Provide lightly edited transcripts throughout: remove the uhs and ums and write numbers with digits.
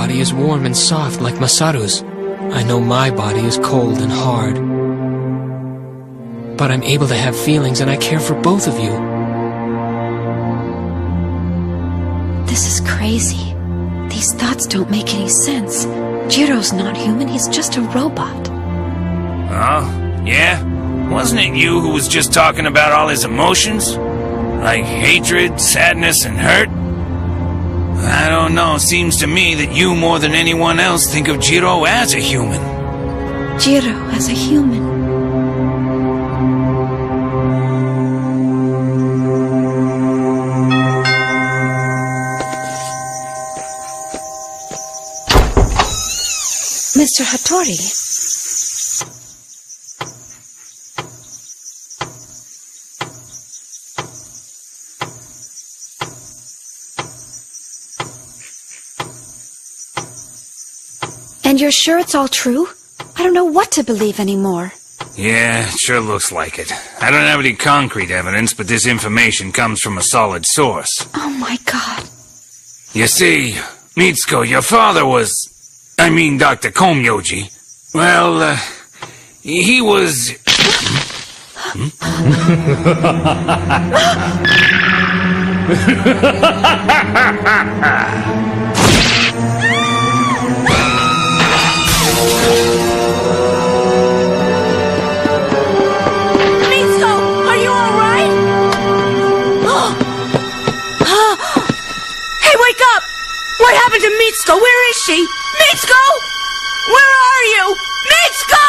body is warm and soft like Masaru's. I know my body is cold and hard. But I'm able to have feelings and I care for both of you. This is crazy. These thoughts don't make any sense. Jiro's not human, he's just a robot. Oh, yeah? Wasn't it you who was just talking about all his emotions? Like hatred, sadness, and hurt? I don't know, seems to me that you more than anyone else think of Jiro as a human. Jiro as a human. Mr. Hattori. And you're sure it's all true? I don't know what to believe anymore. Yeah, it sure looks like it. I don't have any concrete evidence, but this information comes from a solid source. Oh my god. You see, Mitsuko, your father was... I mean, Dr. Komyoji. Well, he was... Mitsuko, are you alright? Hey, wake up! What happened to Mitsuko? Where is she? Mitsuko! Where are you? Mitsuko!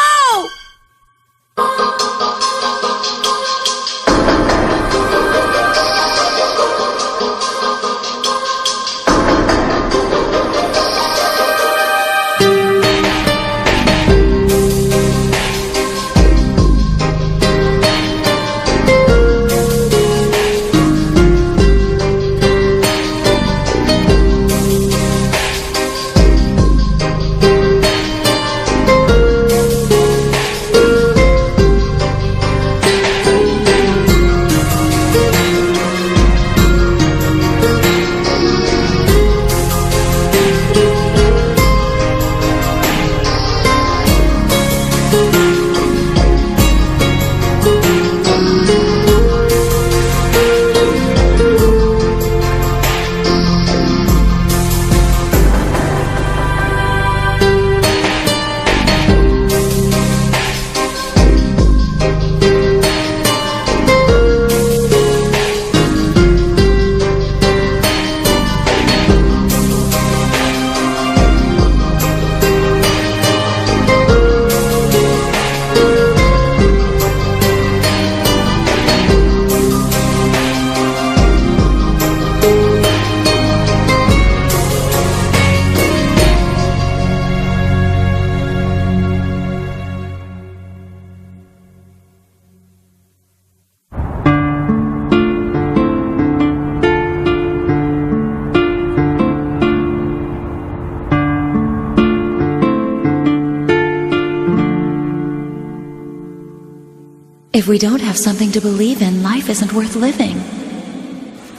If we don't have something to believe in, life isn't worth living.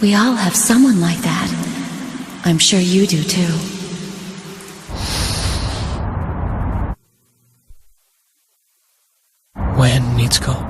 We all have someone like that. I'm sure you do too. When, Mitsuko?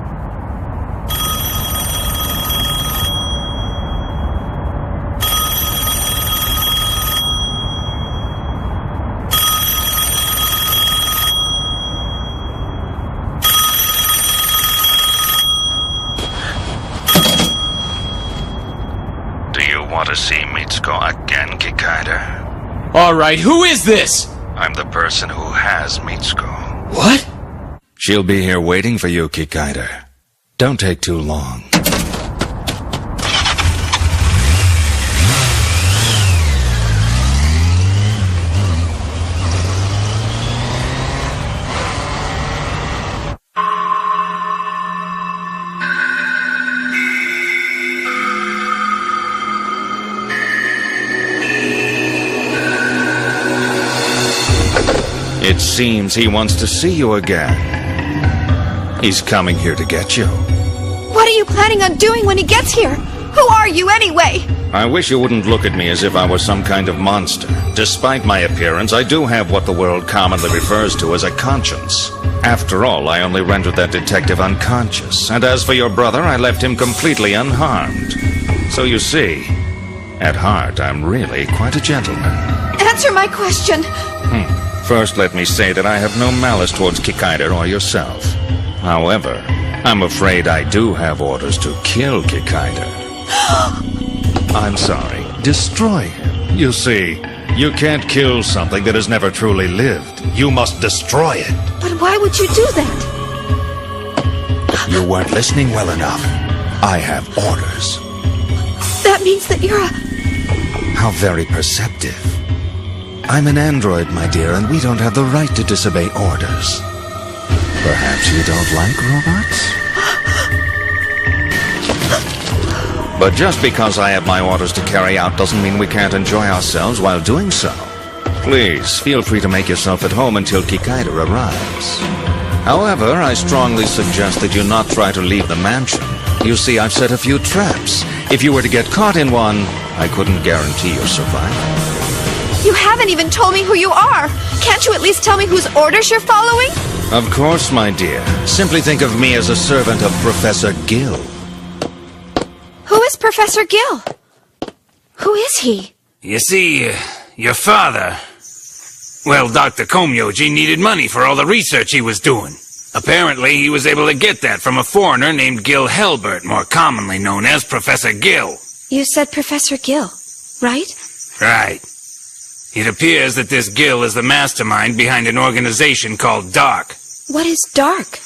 Do you want to see Mitsuko again, Kikaider? Alright, who is this? I'm the person who has Mitsuko. What? She'll be here waiting for you, Kikaider. Don't take too long. It seems he wants to see you again. He's coming here to get you. What are you planning on doing when he gets here? Who Who are you, anyway? I wish you wouldn't look at me as if I was some kind of monster. Despite my appearance, I do have what the world commonly refers to as a conscience. After all, I only rendered that detective unconscious. And as for your brother, I left him completely unharmed. So you see, at heart, I'm really quite a gentleman. Answer my question. First, let me say that I have no malice towards Kikaider or yourself. However, I'm afraid I do have orders to kill Kikaider. I'm sorry, destroy him. You see, you can't kill something that has never truly lived. You must destroy it. But why would you do that? You weren't listening well enough. I have orders. That means that you're a... How very perceptive. I'm an android, my dear, and we don't have the right to disobey orders. Perhaps you don't like robots? But just because I have my orders to carry out doesn't mean we can't enjoy ourselves while doing so. Please, feel free to make yourself at home until Kikaider arrives. However, I strongly suggest that you not try to leave the mansion. You see, I've set a few traps. If you were to get caught in one, I couldn't guarantee your survival. You haven't even told me who you are. Can't you at least tell me whose orders you're following? Of course, my dear. Simply think of me as a servant of Professor Gill. Who is Professor Gill? Who is he? You see, your father... Well, Dr. Komyoji needed money for all the research he was doing. Apparently, he was able to get that from a foreigner named Gil Helbert, more commonly known as Professor Gill. You said Professor Gill, right? Right. It appears that this Gill is the mastermind behind an organization called Dark. What is Dark?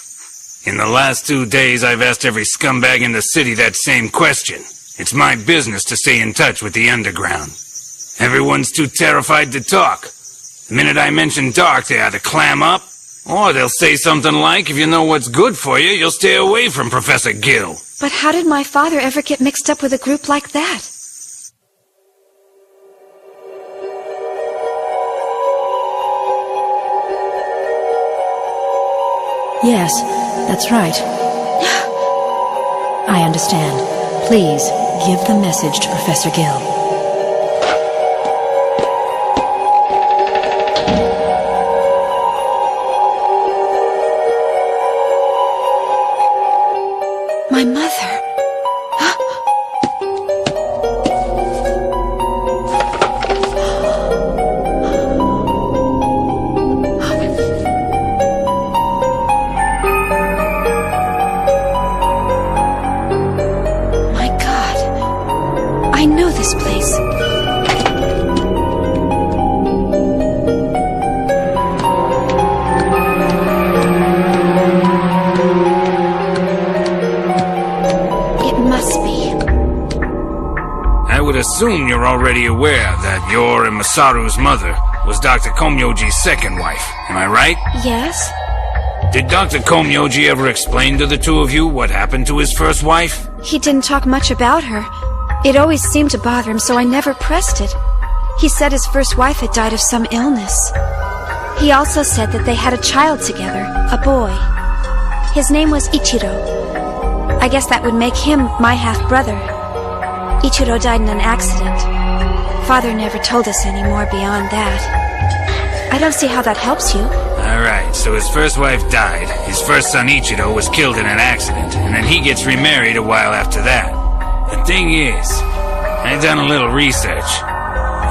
In the last 2 days, I've asked every scumbag in the city that same question. It's my business to stay in touch with the underground. Everyone's too terrified to talk. The minute I mention Dark, they either clam up, or they'll say something like, if you know what's good for you, you'll stay away from Professor Gill. But how did my father ever get mixed up with a group like that? Yes, that's right. I understand. Please, give the message to Professor Gill. My mother. My God. I know this place. I would assume you're already aware that your and Masaru's mother was Dr. Komyoji's second wife. Am I right? Yes? Did Dr. Komyoji ever explain to the two of you what happened to his first wife? He didn't talk much about her. It always seemed to bother him, so I never pressed it. He said his first wife had died of some illness. He also said that they had a child together, a boy. His name was Ichiro. I guess that would make him my half-brother. Ichiro died in an accident. Father never told us any more beyond that. I don't see how that helps you. Alright, so his first wife died, his first son Ichiro was killed in an accident, and then he gets remarried a while after that. The thing is, I've done a little research,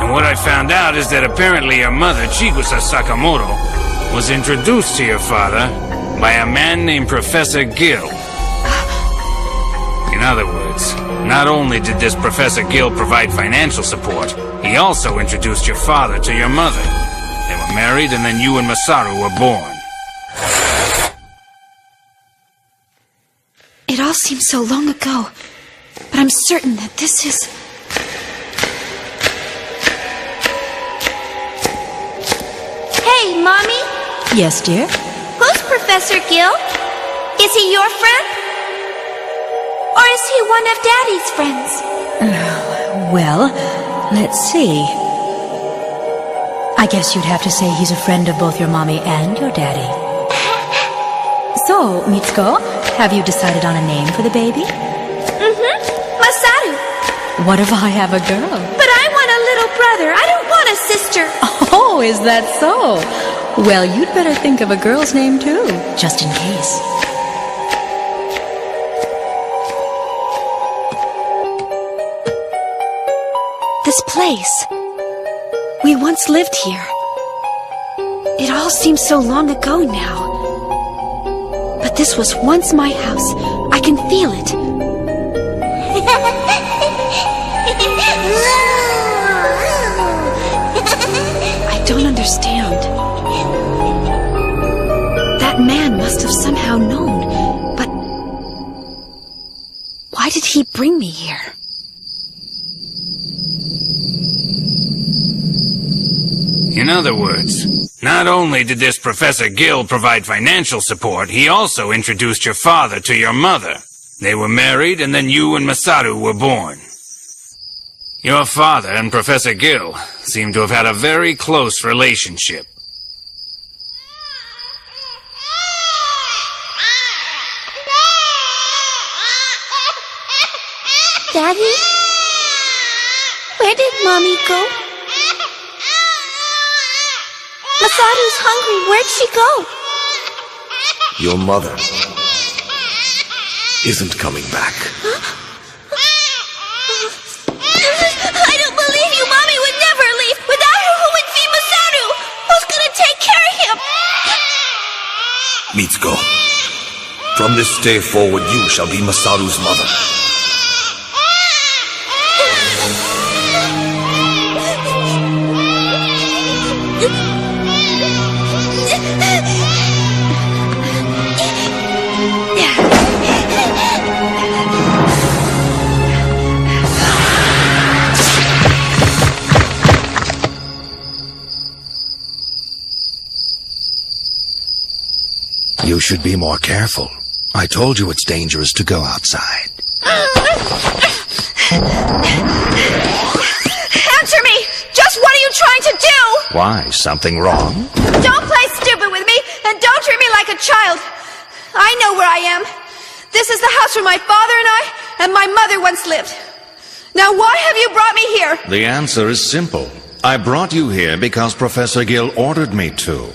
and what I found out is that apparently your mother, Chigusa Sakamoto, was introduced to your father by a man named Professor Gill. In other words, not only did this Professor Gill provide financial support, he also introduced your father to your mother. They were married, and then you and Masaru were born. It all seems so long ago, but I'm certain that this is... Hey, Mommy? Yes, dear? Who's Professor Gill? Is he your friend? Or is he one of Daddy's friends? Well, let's see. I guess you'd have to say he's a friend of both your mommy and your daddy. So, Mitsuko, have you decided on a name for the baby? Masaru. What if I have a girl? But I want a little brother. I don't want a sister. Oh, is that so? Well, you'd better think of a girl's name too, just in case. This place. We once lived here. It all seems so long ago now. But this was once my house. I can feel it. I don't understand. That man must have somehow known, but why did he bring me here? In other words, not only did this Professor Gill provide financial support, he also introduced your father to your mother. They were married, and then you and Masaru were born. Your father and Professor Gill seem to have had a very close relationship. Daddy? Where did Mommy go? Masaru's hungry. Where'd she go? Your mother isn't coming back. I don't believe you. Mommy would never leave. Without her, who would feed Masaru? Who's gonna take care of him? Mitsuko, from this day forward, you shall be Masaru's mother. You should be more careful. I told you it's dangerous to go outside. Answer me! Just what are you trying to do? Why? Something wrong? Don't play stupid with me, and don't treat me like a child. I know where I am. This is the house where my father and my mother once lived. Now why have you brought me here? The answer is simple. I brought you here because Professor Gill ordered me to.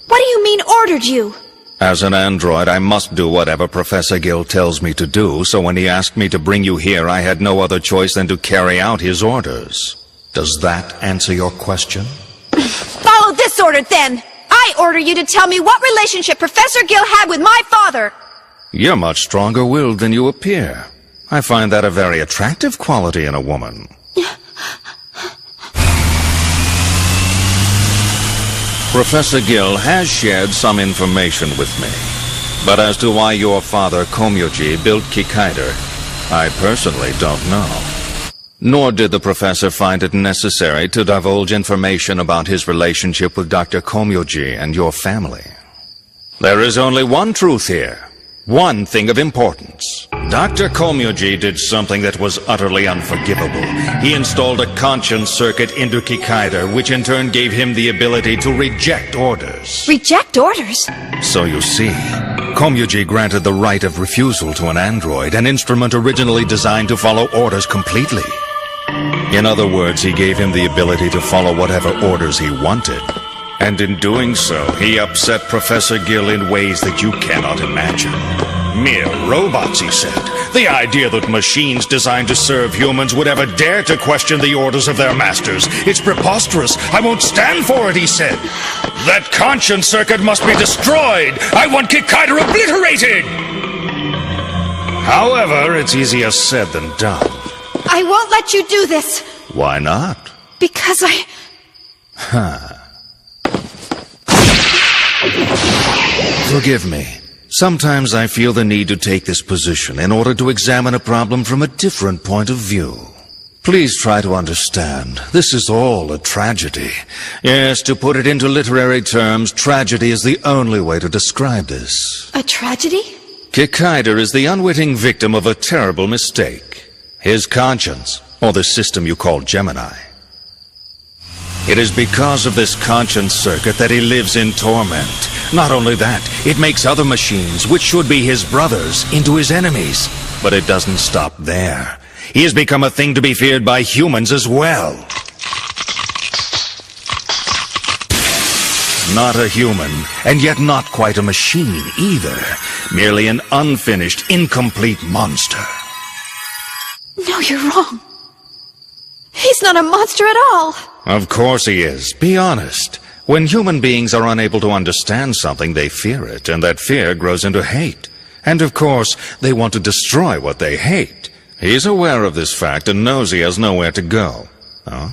What do you mean, ordered you? As an android, I must do whatever Professor Gill tells me to do, so when he asked me to bring you here, I had no other choice than to carry out his orders. Does that answer your question? Follow this order, then! I order you to tell me what relationship Professor Gill had with my father! You're much stronger-willed than you appear. I find that a very attractive quality in a woman. Professor Gill has shared some information with me. But as to why your father, Komyoji, built Kikaider, I personally don't know. Nor did the professor find it necessary to divulge information about his relationship with Dr. Komyoji and your family. There is only one truth here. One thing of importance. Dr. Komyoji did something that was utterly unforgivable. He installed a conscience circuit into Kikaider, which in turn gave him the ability to reject orders. Reject orders? So you see, Komyoji granted the right of refusal to an android, an instrument originally designed to follow orders completely. In other words, he gave him the ability to follow whatever orders he wanted. And in doing so, he upset Professor Gill in ways that you cannot imagine. Mere robots, he said. The idea that machines designed to serve humans would ever dare to question the orders of their masters. It's preposterous. I won't stand for it, he said. That conscience circuit must be destroyed. I want Kikaider obliterated. However, it's easier said than done. I won't let you do this. Why not? Because I... Forgive me. Sometimes I feel the need to take this position in order to examine a problem from a different point of view. Please try to understand. This is all a tragedy. Yes, to put it into literary terms, tragedy is the only way to describe this. A tragedy? Kikaider is the unwitting victim of a terrible mistake. His conscience, or the system you call Gemini. It is because of this conscience circuit that he lives in torment. Not only that, it makes other machines, which should be his brothers, into his enemies. But it doesn't stop there. He has become a thing to be feared by humans as well. Not a human, and yet not quite a machine either. Merely an unfinished, incomplete monster. No, you're wrong. He's not a monster at all. Of course he is. Be honest. When human beings are unable to understand something, they fear it, and that fear grows into hate. And of course, they want to destroy what they hate. He's aware of this fact and knows he has nowhere to go. Huh?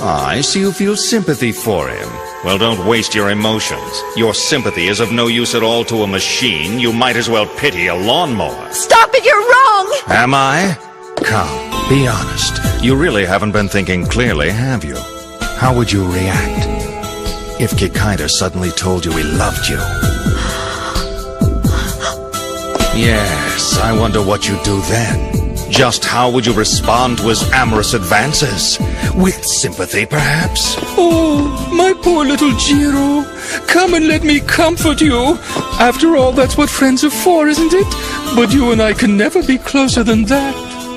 I see you feel sympathy for him. Well, don't waste your emotions. Your sympathy is of no use at all to a machine. You might as well pity a lawnmower. Stop it, you're wrong! Am I? Come, be honest. You really haven't been thinking clearly, have you? How would you react if Kikaider suddenly told you he loved you? Yes, I wonder what you'd do then. Just how would you respond to his amorous advances? With sympathy, perhaps? Oh, my poor little Jiro. Come and let me comfort you. After all, that's what friends are for, isn't it? But you and I can never be closer than that.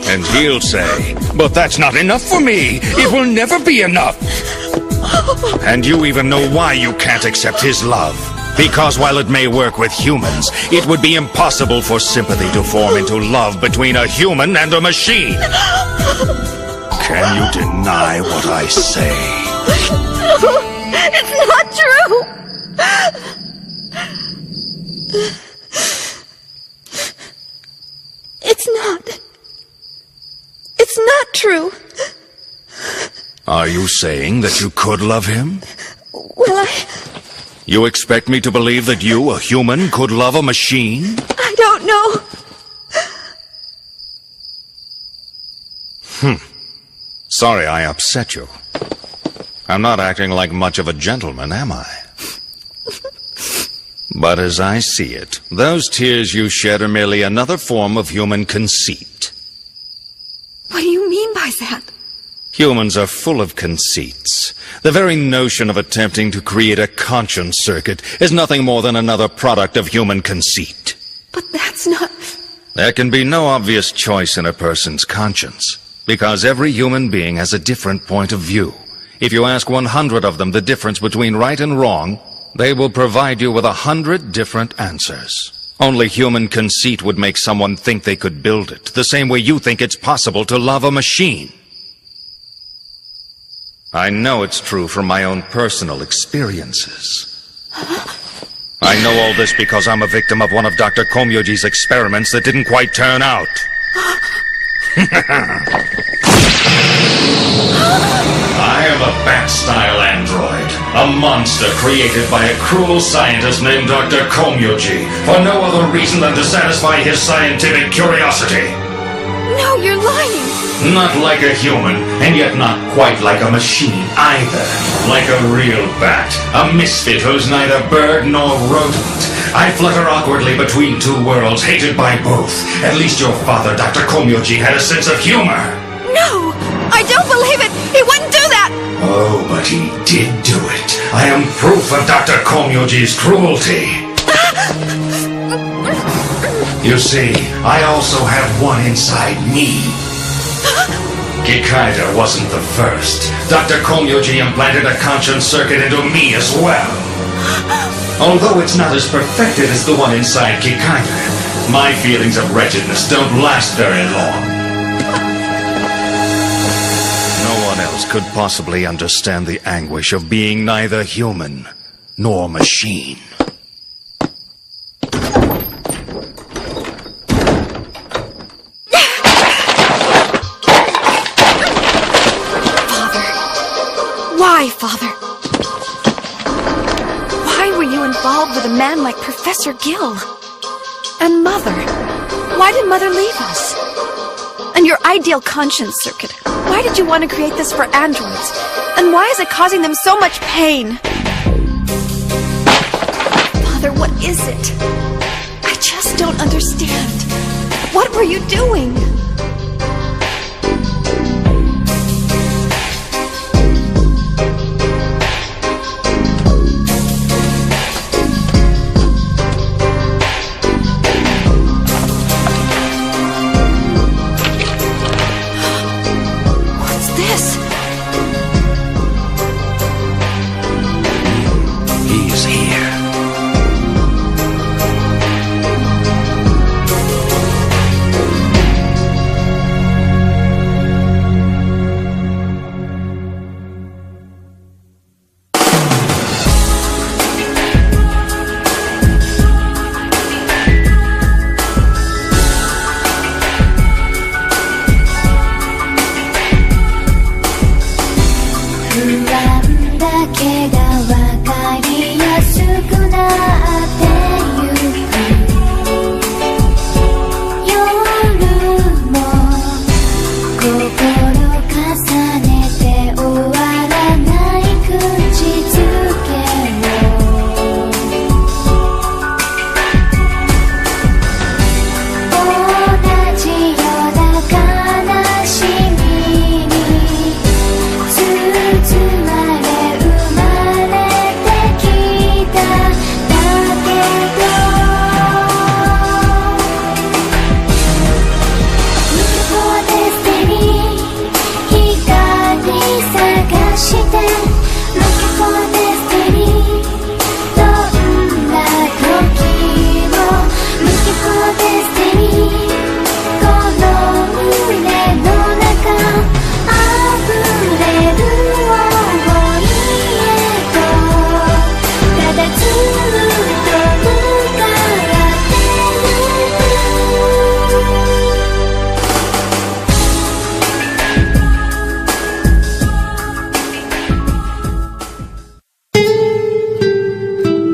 And he'll say, but that's not enough for me. It will never be enough. And you even know why you can't accept his love. Because while it may work with humans, it would be impossible for sympathy to form into love between a human and a machine. Can you deny what I say? It's not true! It's not true. Are you saying that you could love him? Well, You expect me to believe that you, a human, could love a machine? I don't know. Sorry I upset you. I'm not acting like much of a gentleman, am I? But as I see it, those tears you shed are merely another form of human conceit. What do you mean by that? Humans are full of conceits. The very notion of attempting to create a conscience circuit is nothing more than another product of human conceit. But that's not... There can be no obvious choice in a person's conscience, because every human being has a different point of view. If you ask 100 of them the difference between right and wrong, they will provide you with 100 different answers. Only human conceit would make someone think they could build it, the same way you think it's possible to love a machine. I know it's true from my own personal experiences. I know all this because I'm a victim of one of Dr. Komyoji's experiments that didn't quite turn out. I am a bat-style android, a monster created by a cruel scientist named Dr. Komyoji for no other reason than to satisfy his scientific curiosity. No, you're lying. Not like a human, and yet not quite like a machine either. Like a real bat, a misfit who's neither bird nor rodent. I flutter awkwardly between two worlds, hated by both. At least your father, Dr. Komyoji, had a sense of humor. No, I don't believe it. He wouldn't do that. Oh, but he did do it. I am proof of Dr. Komyoji's cruelty. You see, I also have one inside me. Kikaider wasn't the first. Dr. Komyoji implanted a conscience circuit into me as well. Although it's not as perfected as the one inside Kikaider, my feelings of wretchedness don't last very long. No one else could possibly understand the anguish of being neither human nor machine. Why, Father? Why were you involved with a man like Professor Gill? And Mother? Why did Mother leave us? And your ideal conscience circuit? Why did you want to create this for androids? And why is it causing them so much pain? Father, what is it? I just don't understand. What were you doing? this? He's here.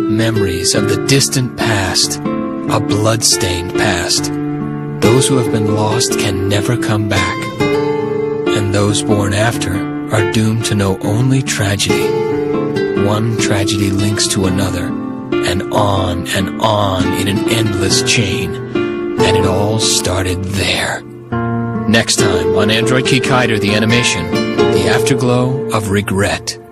Memories of the distant past, a blood-stained past. Those who have been lost can never come back, and those born after are doomed to know only tragedy. One tragedy links to another, and on in an endless chain, and it all started there. Next time on Android Kikaider, the animation, The Afterglow of Regret.